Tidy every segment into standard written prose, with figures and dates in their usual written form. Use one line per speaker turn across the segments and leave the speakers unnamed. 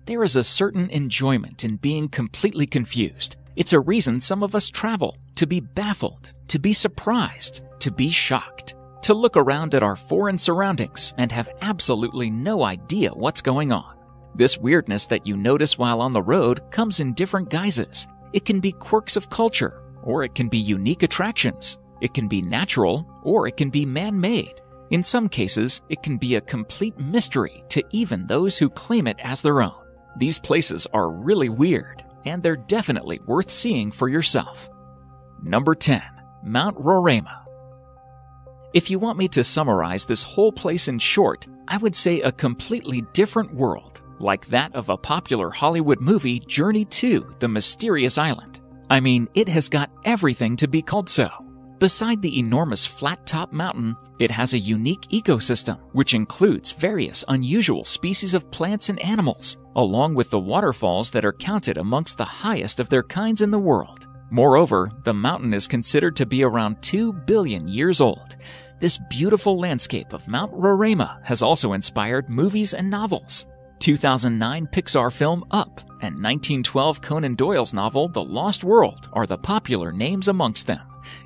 There is a certain enjoyment in being completely confused. It's a reason some of us travel, to be baffled, to be surprised, to be shocked, to look around at our foreign surroundings and have absolutely no idea what's going on. This weirdness that you notice while on the road comes in different guises. It can be quirks of culture, or it can be unique attractions. It can be natural, or it can be man-made. In some cases, it can be a complete mystery to even those who claim it as their own. These places are really weird, and they're definitely worth seeing for yourself. Number 10. Mount Roraima. If you want me to summarize this whole place in short, I would say a completely different world, like that of a popular Hollywood movie, Journey to the Mysterious Island. I mean, it has got everything to be called so. Beside the enormous flat-top mountain, it has a unique ecosystem, which includes various unusual species of plants and animals, along with the waterfalls that are counted amongst the highest of their kinds in the world. Moreover, the mountain is considered to be around 2 billion years old. This beautiful landscape of Mount Roraima has also inspired movies and novels. 2009 Pixar film Up and 1912 Conan Doyle's novel The Lost World are the popular names amongst them.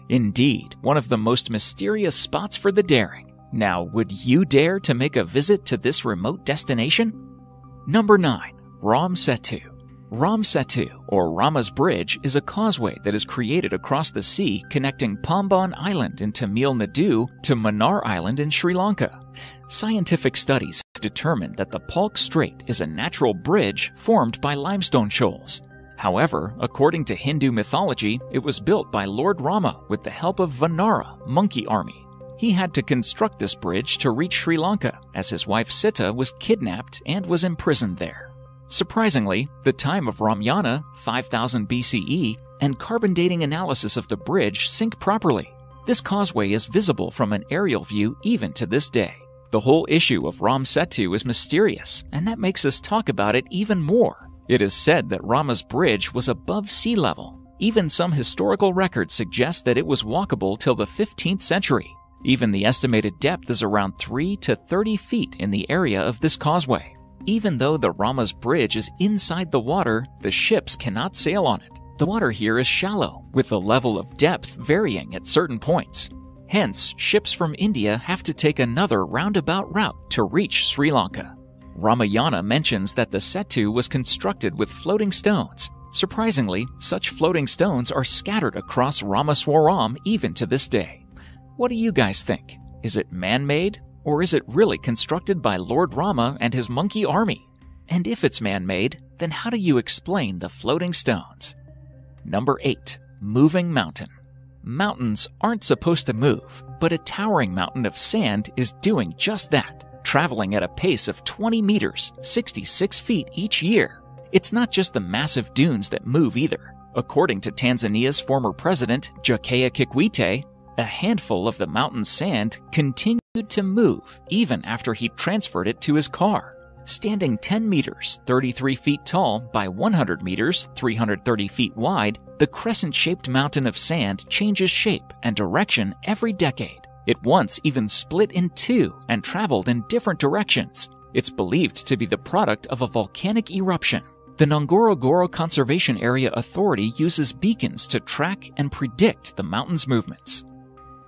Indeed, one of the most mysterious spots for the daring. Now, would you dare to make a visit to this remote destination? Number 9. Ram Setu. Ram Setu, or Rama's Bridge, is a causeway that is created across the sea connecting Pamban Island in Tamil Nadu to Mannar Island in Sri Lanka. Scientific studies have determined that the Palk Strait is a natural bridge formed by limestone shoals. However, according to Hindu mythology, it was built by Lord Rama with the help of Vanara, monkey army. He had to construct this bridge to reach Sri Lanka, as his wife Sita was kidnapped and was imprisoned there. Surprisingly, the time of Ramayana, 5000 BCE, and carbon dating analysis of the bridge sync properly. This causeway is visible from an aerial view even to this day. The whole issue of Ram Setu is mysterious, and that makes us talk about it even more. It is said that Rama's Bridge was above sea level. Even some historical records suggest that it was walkable till the 15th century. Even the estimated depth is around 3 to 30 feet in the area of this causeway. Even though the Rama's Bridge is inside the water, the ships cannot sail on it. The water here is shallow, with the level of depth varying at certain points. Hence, ships from India have to take another roundabout route to reach Sri Lanka. Ramayana mentions that the Setu was constructed with floating stones. Surprisingly, such floating stones are scattered across Ramaswaram even to this day. What do you guys think? Is it man-made? Or is it really constructed by Lord Rama and his monkey army? And if it's man-made, then how do you explain the floating stones? Number 8. Moving Mountain. Mountains aren't supposed to move, but a towering mountain of sand is doing just that, traveling at a pace of 20 meters, 66 feet each year. It's not just the massive dunes that move either. According to Tanzania's former president, Jakaya Kikwete, a handful of the mountain's sand continued to move even after he transferred it to his car. Standing 10 meters, 33 feet tall by 100 meters, 330 feet wide, the crescent-shaped mountain of sand changes shape and direction every decade. It once even split in two and traveled in different directions. It's believed to be the product of a volcanic eruption. The Ngorongoro Conservation Area Authority uses beacons to track and predict the mountain's movements.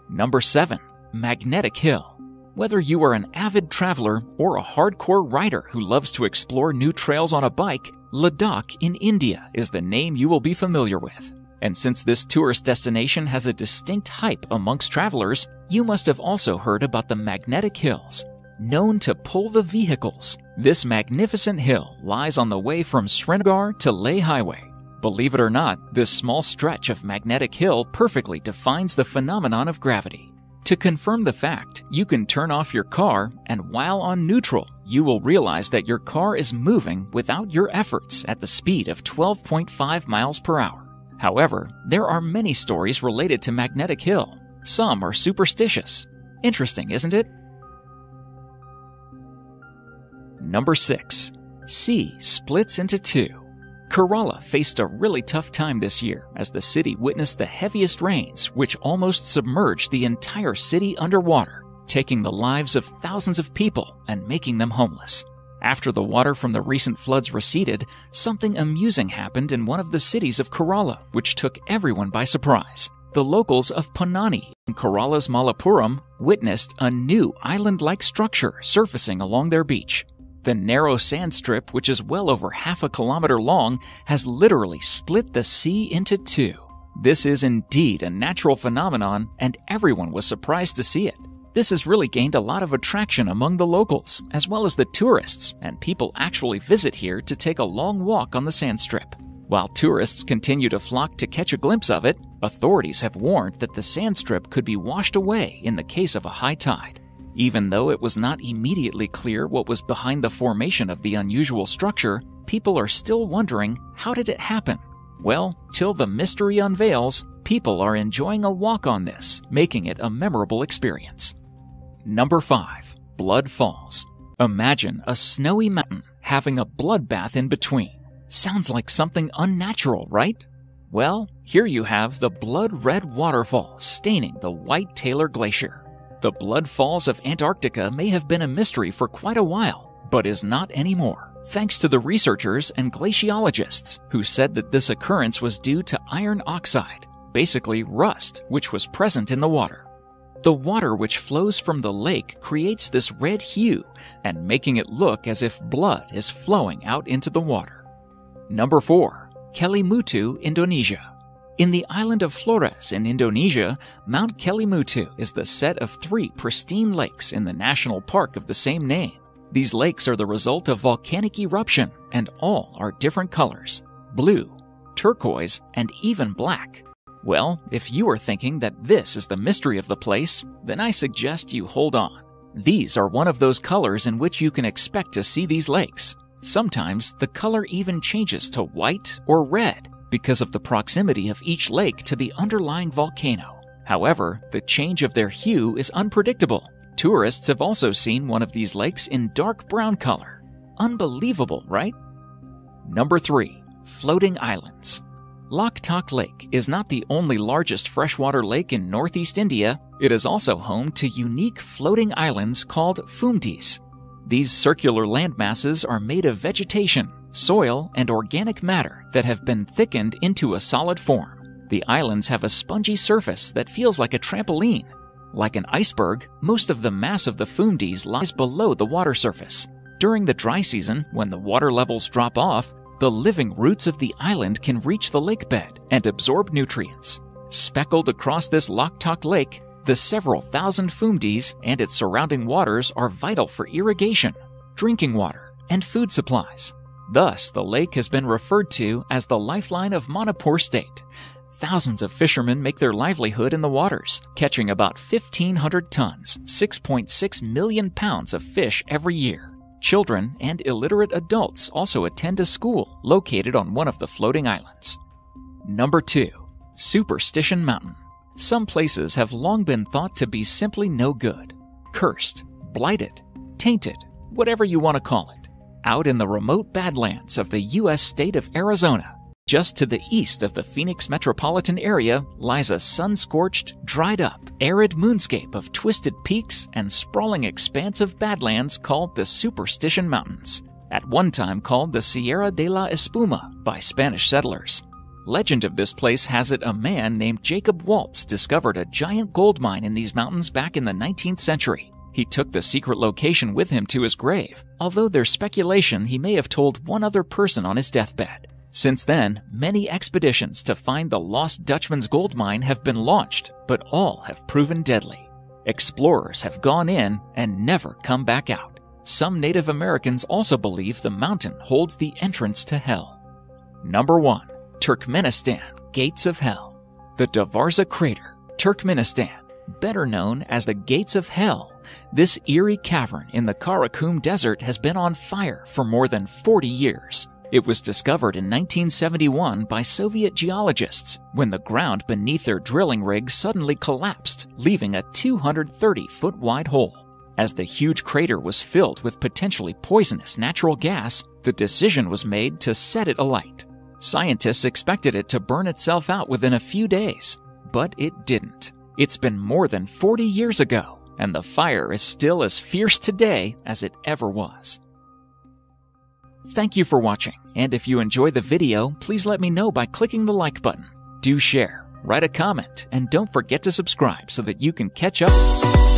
Number 7. Magnetic Hill. Whether you are an avid traveler or a hardcore rider who loves to explore new trails on a bike, Ladakh in India is the name you will be familiar with. And since this tourist destination has a distinct hype amongst travelers, you must have also heard about the Magnetic Hills. Known to pull the vehicles, this magnificent hill lies on the way from Srinagar to Leh Highway. Believe it or not, this small stretch of Magnetic Hill perfectly defines the phenomenon of gravity. To confirm the fact, you can turn off your car, and while on neutral, you will realize that your car is moving without your efforts at the speed of 12.5 miles per hour. However, there are many stories related to Magnetic Hill. Some are superstitious. Interesting, isn't it? Number 6. Sea splits into two. Kerala faced a really tough time this year as the city witnessed the heaviest rains, which almost submerged the entire city underwater, taking the lives of thousands of people and making them homeless. After the water from the recent floods receded, something amusing happened in one of the cities of Kerala, which took everyone by surprise. The locals of Ponani in Kerala's Malappuram witnessed a new island-like structure surfacing along their beach. The narrow sand strip, which is well over half a kilometer long, has literally split the sea into two. This is indeed a natural phenomenon, and everyone was surprised to see it. This has really gained a lot of attraction among the locals, as well as the tourists, and people actually visit here to take a long walk on the sand strip. While tourists continue to flock to catch a glimpse of it, authorities have warned that the sand strip could be washed away in the case of a high tide. Even though it was not immediately clear what was behind the formation of the unusual structure, people are still wondering, how did it happen? Well, till the mystery unveils, people are enjoying a walk on this, making it a memorable experience. Number 5. Blood Falls. Imagine a snowy mountain having a bloodbath in between. Sounds like something unnatural, right? Well, here you have the blood-red waterfall staining the White Taylor Glacier. The Blood Falls of Antarctica may have been a mystery for quite a while, but is not anymore, thanks to the researchers and glaciologists who said that this occurrence was due to iron oxide, basically rust, which was present in the water. The water which flows from the lake creates this red hue and making it look as if blood is flowing out into the water. Number 4. Kelimutu, Indonesia. In the island of Flores in Indonesia, Mount Kelimutu is the set of 3 pristine lakes in the national park of the same name. These lakes are the result of volcanic eruption and all are different colors: blue, turquoise, and even black. Well, if you are thinking that this is the mystery of the place, then I suggest you hold on. These are one of those colors in which you can expect to see these lakes. Sometimes the color even changes to white or red because of the proximity of each lake to the underlying volcano. However, the change of their hue is unpredictable. Tourists have also seen one of these lakes in dark brown color. Unbelievable, right? Number 3. Floating Islands. Loktak Lake is not the only largest freshwater lake in northeast India. It is also home to unique floating islands called fumdis. These circular landmasses are made of vegetation, soil, and organic matter that have been thickened into a solid form. The islands have a spongy surface that feels like a trampoline. Like an iceberg, most of the mass of the fumdis lies below the water surface. During the dry season, when the water levels drop off, the living roots of the island can reach the lake bed and absorb nutrients. Speckled across this Loktak Lake, the several thousand fumdis and its surrounding waters are vital for irrigation, drinking water, and food supplies. Thus, the lake has been referred to as the lifeline of Manipur State. Thousands of fishermen make their livelihood in the waters, catching about 1,500 tons, 6.6 million pounds of fish every year. Children and illiterate adults also attend a school located on one of the floating islands. Number 2. Superstition Mountain. Some places have long been thought to be simply no good, cursed, blighted, tainted, whatever you want to call it. Out in the remote Badlands of the U.S. state of Arizona, just to the east of the Phoenix metropolitan area, lies a sun-scorched, dried-up, arid moonscape of twisted peaks and sprawling expanse of badlands called the Superstition Mountains, at one time called the Sierra de la Espuma by Spanish settlers. Legend of this place has it a man named Jacob Waltz discovered a giant gold mine in these mountains back in the 19th century. He took the secret location with him to his grave, although there's speculation he may have told one other person on his deathbed. Since then, many expeditions to find the lost Dutchman's gold mine have been launched, but all have proven deadly. Explorers have gone in and never come back out. Some Native Americans also believe the mountain holds the entrance to hell. Number 1. Turkmenistan, Gates of Hell. The Davarza Crater, Turkmenistan, better known as the Gates of Hell. This eerie cavern in the Karakum Desert has been on fire for more than 40 years. It was discovered in 1971 by Soviet geologists when the ground beneath their drilling rig suddenly collapsed, leaving a 230-foot-wide hole. As the huge crater was filled with potentially poisonous natural gas, the decision was made to set it alight. Scientists expected it to burn itself out within a few days, but it didn't. It's been more than 40 years ago, and the fire is still as fierce today as it ever was. Thank you for watching, and if you enjoy the video, please let me know by clicking the like button. Do share, write a comment, and don't forget to subscribe so that you can catch up.